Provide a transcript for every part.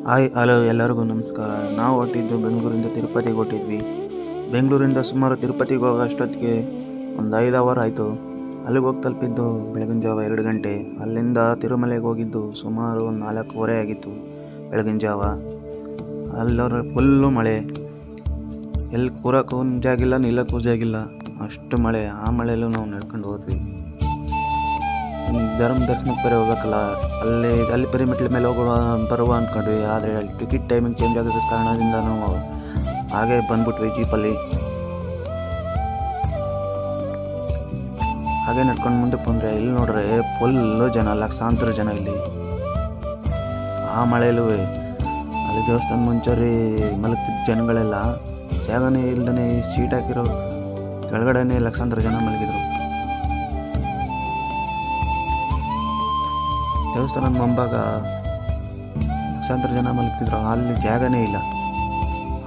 Hi hello ಎಲ್ಲರಿಗೂ ನಮಸ್ಕಾರ. ನಾವು ಹೊಟ್ಟಿದ್ದು ಬೆಂಗಳೂರಿಂದ ತಿರುಪತಿಗೆ ಹೊಟ್ಟಿದ್ವಿ. ಬೆಂಗಳೂರಿಂದ ಸುಮಾರು ತಿರುಪತಿಗೆ ಹೋಗೋ ಅಷ್ಟೊತ್ತಿಗೆ ಒಂದು 5 ಅವರ್ ಆಯಿತು. ಅಲ್ಲಿಗೆ ಹೋಗಿ ತಲುಪಿದ್ದು ಬೆಳಗಿನ ಜಾವ 2 ಗಂಟೆ. ಅಲ್ಲಿಂದ ತಿರುಮಲೆಗೆ ಹೋಗಿದ್ದು ಸುಮಾರು 4:15 ಆಗಿತ್ತು ಬೆಳಗಿನ ಜಾವ. ಅಲ್ಲೋರ ಫುಲ್ಲು ಮಳೆ, ಎಲ್ಲಿ ಕೂರಕ್ಕೂ ಜಾಗಿಲ್ಲ, ನಿಲ್ಲಕ್ಕೂ ಜಾಗಿಲ್ಲ, ಅಷ್ಟು ಮಳೆ. ಆ ಮಳೆಯಲ್ಲೂ ನಾವು ನಡ್ಕೊಂಡು ಹೋದ್ವಿ. ದರ್ಶನಕ್ಕೆ ಬೇರೆ ಹೋಗ್ಬೇಕಲ್ಲ, ಅಲ್ಲಿ ಬರೀ ಮೆಟ್ಲ ಮೇಲೆ ಬರುವ ಅಂದ್ಕೊಂಡ್ವಿ. ಆದರೆ ಅಲ್ಲಿ ಟಿಕೆಟ್ ಟೈಮಿಂಗ್ ಚೇಂಜ್ ಆಗಿದ್ದ ಕಾರಣದಿಂದ ನಾವು ಹಾಗೆ ಬಂದ್ಬಿಟ್ವಿ ಜೀಪಲ್ಲಿ. ಹಾಗೆ ನಡ್ಕೊಂಡು ಮುಂದಕ್ಕೆ ಬಂದರೆ ಇಲ್ಲಿ ನೋಡ್ರೆ ಫುಲ್ಲು ಜನ, ಲಕ್ಷಾಂತರ ಜನ ಇಲ್ಲಿ. ಆ ಮಳೆಯಲ್ಲೂ ಅಲ್ಲಿ ದೇವಸ್ಥಾನ ಮುಂಚೂರಿ ಮಲಗ್ತಿದ್ದ ಜನಗಳೆಲ್ಲ ಜಾಗನೇ ಇಲ್ದೇ ಸೀಟ್ ಹಾಕಿರೋ ಕೆಳಗಡೆನೇ ಲಕ್ಷಾಂತರ ಜನ ಮಲಗಿದ್ರು. ದೇವಸ್ಥಾನದ ಮುಂಭಾಗ ಲಕ್ಷಾಂತರ ಜನ ಮಲಗ್ತಿದ್ರು, ಅಲ್ಲಿ ಜಾಗನೇ ಇಲ್ಲ.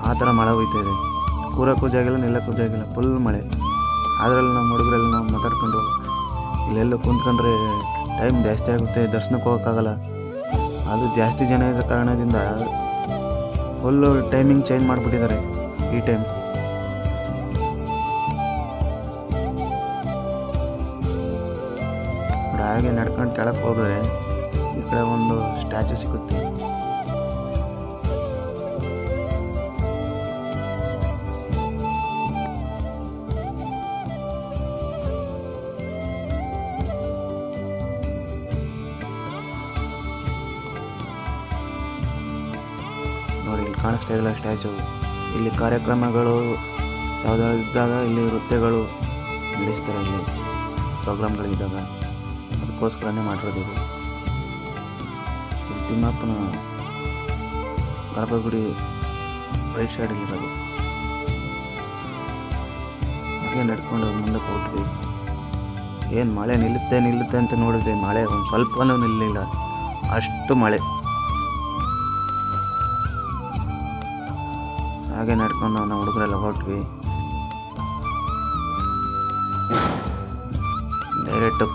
ಆ ಥರ ಮಳೆ ಹೋಯ್ತಾ ಇದೆ. ಕೂರಕ್ಕೂ ಜಾಗಿಲ್ಲ, ನಿಲ್ಲಕ್ಕೂ ಜಾಗಿಲ್ಲ, ಫುಲ್ ಮಳೆ. ಅದರಲ್ಲಿ ನಮ್ಮ ಹುಡುಗರೆಲ್ಲ ನಾವು ಮಾತಾಡ್ಕೊಂಡು ಇಲ್ಲೆಲ್ಲ ಕುಂತ್ಕೊಂಡ್ರೆ ಟೈಮ್ ಜಾಸ್ತಿ ಆಗುತ್ತೆ, ದರ್ಶನಕ್ಕೆ ಹೋಗೋಕ್ಕಾಗಲ್ಲ. ಅದು ಜಾಸ್ತಿ ಜನ ಇರೋ ಕಾರಣದಿಂದ ಫುಲ್ಲು ಟೈಮಿಂಗ್ ಚೇಂಜ್ ಮಾಡಿಬಿಟ್ಟಿದ್ದಾರೆ ಈ ಟೈಮ್. ಹಾಗೆ ನಡ್ಕೊಂಡು ಕೆಳಕ್ಕೆ ಹೋದರೆ ಈ ಕಡೆ ಒಂದು ಸ್ಟ್ಯಾಚು ಸಿಗುತ್ತೆ. ನೋಡಿ ಇಲ್ಲಿ ಕಾಣಿಸ್ತಾ ಇದೆಯಲ್ಲ ಸ್ಟ್ಯಾಚು. ಇಲ್ಲಿ ಕಾರ್ಯಕ್ರಮಗಳು ಯಾವುದಾದ್ರು ಇದ್ದಾಗ ಇಲ್ಲಿ ನೃತ್ಯಗಳು ನಡೆಸ್ತಾರೆ. ಇಲ್ಲಿ ಪ್ರೋಗ್ರಾಮ್ಗಳಿದ್ದಾಗ ಅದಕ್ಕೋಸ್ಕರನೇ ಮಾಡಿರೋದು. ತಿಮ್ಮಪ್ಪನ ಗರ್ಭಗುಡಿ ರೈಟ್ ಸೈಡಲ್ಲಿರೋದು. ಹಾಗೆ ನಡ್ಕೊಂಡು ಮುಂದಕ್ಕೆ ಹೋಗ್ತೀವಿ. ಏನು ಮಳೆ ನಿಲ್ಲುತ್ತೆ ಅಂತ ನೋಡಿದೆ, ಮಳೆ ಒಂದು ಸ್ವಲ್ಪನೂ ನಿಲ್ಲಿಲ್ಲ, ಅಷ್ಟು ಮಳೆ. ಹಾಗೆ ನಡ್ಕೊಂಡು ನಾವು ಹುಡುಗರೆಲ್ಲ ಹೊರಟ್ವಿ. ಡೈರೆಕ್ಟ್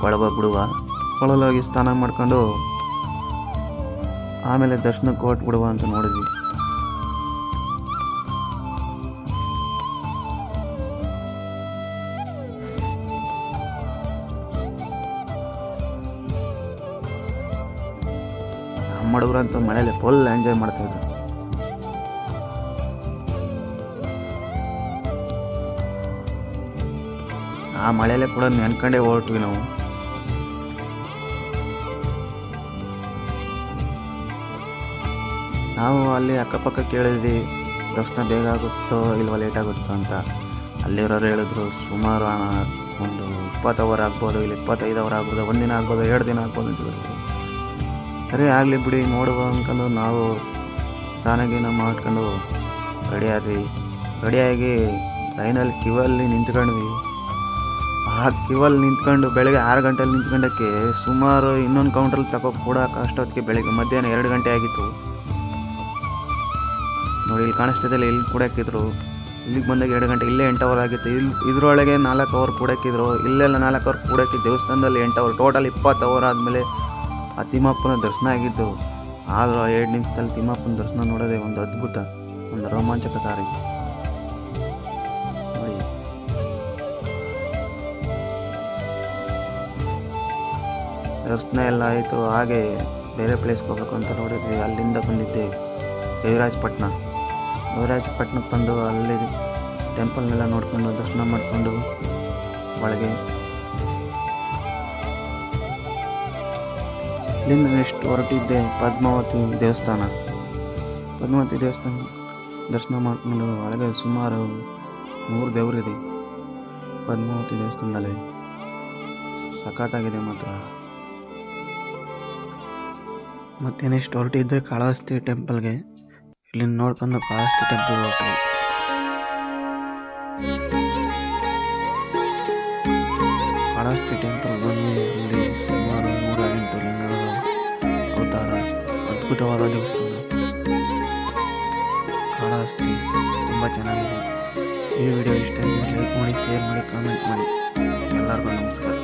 ಕೊಳಲೋಗಿ ಸ್ನಾನ ಮಾಡ್ಕೊಂಡು ಆಮೇಲೆ ದರ್ಶನಕ್ಕೆ ಹೊರಟ್ಬಿಡುವ ಅಂತ ನೋಡಿದ್ವಿ. ನಮ್ಮ ಹುಡುಗರಂತೂ ಮಳೆಯಲ್ಲಿ ಫುಲ್ ಎಂಜಾಯ್ ಮಾಡ್ತಾಯಿದ್ರು. ಆ ಮಳೆಯಲ್ಲೇ ಕೂಡ ನೆನ್ಕೊಂಡೇ ಹೊರಟ್ವಿ ನಾವು. ನಾವು ಅಲ್ಲಿ ಅಕ್ಕಪಕ್ಕ ಕೇಳಿದ್ವಿ ದರ್ಶನ ಬೇಗ ಆಗುತ್ತೋ ಇಲ್ವಾ ಲೇಟ್ ಆಗುತ್ತೋ ಅಂತ. ಅಲ್ಲಿರೋರು ಹೇಳಿದ್ರು ಸುಮಾರು ಒಂದು 20 ಅವರ್ ಆಗ್ಬೋದು, ಇಲ್ಲಿ 25 ಅವರ್ ಆಗ್ಬೋದು, 1 ದಿನ ಆಗ್ಬೋದು, 2 ದಿನ ಆಗ್ಬೋದು ಅಂತ ಹೇಳಿದ್ರು. ಸರಿ ಆಗಲಿ ಬಿಡಿ ನೋಡುವ ಅಂದ್ಕೊಂಡು ನಾವು ಸ್ನಾನ ಮಾಡ್ಕೊಂಡು ರೆಡಿಯಾಗಿ ಲೈನಲ್ಲಿ ಕ್ಯೂವಲ್ಲಿ ನಿಂತ್ಕೊಂಡ್ವಿ. ಆ ಕ್ಯೂವಲ್ಲಿ ನಿಂತ್ಕೊಂಡು ಬೆಳಗ್ಗೆ 6 ಗಂಟೆಲಿ ನಿಂತ್ಕೊಂಡಕ್ಕೆ ಸುಮಾರು ಇನ್ನೊಂದು ಕೌಂಟ್ರಲ್ಲಿ ಕೊಡೋಕೆ ಅಷ್ಟೊತ್ತಿಗೆ ಬೆಳಗ್ಗೆ ಮಧ್ಯಾಹ್ನ 2 ಗಂಟೆ ಆಗಿತ್ತು. ನೋಡಿ ಇಲ್ಲಿ ಕಾಣಿಸ್ತಿದ್ದಲ್ಲ, ಇಲ್ಲಿ ಕೂಡಕ್ಕಿದ್ರು. ಇಲ್ಲಿಗೆ ಬಂದಾಗ 2 ಗಂಟೆ, ಇಲ್ಲೇ 8 ಅವರ್ ಆಗಿತ್ತು. ಇದರೊಳಗೆ 4 ಅವರ್ ಕೂಡಕ್ಕಿದ್ರು. ಇಲ್ಲೆಲ್ಲ 4 ಅವರ್ ಕೂಡಕ್ಕೆ, ದೇವಸ್ಥಾನದಲ್ಲಿ 8 ಅವರ್, ಟೋಟಲ್ 20 ಅವರ್ ಆದಮೇಲೆ ಆ ತಿಮ್ಮಪ್ಪನ ದರ್ಶನ ಆಗಿದ್ದು. ಆದರೂ 2 ನಿಮಿಷದಲ್ಲಿ ತಿಮ್ಮಪ್ಪನ ದರ್ಶನ ನೋಡೋದೇ ಒಂದು ಅದ್ಭುತ, ಒಂದು ರೋಮಾಂಚಕಕಾರಿ. ನೋಡಿ ದರ್ಶನ ಎಲ್ಲ ಆಯಿತು. ಹಾಗೆ ಬೇರೆ ಪ್ಲೇಸ್ಗೆ ಹೋಗ್ಬೇಕು ಅಂತ ನೋಡಿದ್ವಿ. ಅಲ್ಲಿಂದ ಬಂದಿದ್ದೆ ದೇವರಾಜಪಟ್ಟಣಕ್ಕೆ ಬಂದು ಅಲ್ಲಿ ಟೆಂಪಲ್ನೆಲ್ಲ ನೋಡ್ಕೊಂಡು ದರ್ಶನ ಮಾಡಿಕೊಂಡು ಒಳಗೆ ಇಲ್ಲಿಂದ ನೆಕ್ಸ್ಟ್ ಹೊರಟಿದ್ದೆ ಪದ್ಮಾವತಿ ದೇವಸ್ಥಾನ ದರ್ಶನ ಮಾಡಿಕೊಂಡು ಒಳಗೆ ಸುಮಾರು 3 ದೇವರಿದೆ ಪದ್ಮಾವತಿ ದೇವಸ್ಥಾನದಲ್ಲಿ. ಸಖತ್ತಾಗಿದೆ ಮಾತ್ರ. ಮತ್ತು ನೆಕ್ಸ್ಟ್ ಹೊರಟಿದ್ದೆ ಕಾಳಹಸ್ತಿ ಟೆಂಪಲ್ಗೆ. ಇಲ್ಲಿಂದ ನೋಡ್ಕೊಂಡು ಕಾಳಹಸ್ತಿ ಟೆಂಪಲ್ ಹೋಗ್ತೀವಿ. ಕಾಳಹಸ್ತಿ ಟೆಂಪಲ್ ಬಂದು ಅಲ್ಲಿ ಸುಮಾರು 108 ಲಿಂಗಗಳ ಅವತಾರ, ಅದ್ಭುತವಾದ ದೇವಸ್ಥಾನ ಕಾಳಹಸ್ತಿ. ತುಂಬ ಚೆನ್ನಾಗಿದೆ. ಈ ವಿಡಿಯೋ ಇಷ್ಟ ಆದರೆ ಲೈಕ್ ಮಾಡಿ, ಶೇರ್ ಮಾಡಿ, ಕಾಮೆಂಟ್ ಮಾಡಿ. ಎಲ್ಲರಿಗೂ ನಮಸ್ಕಾರ.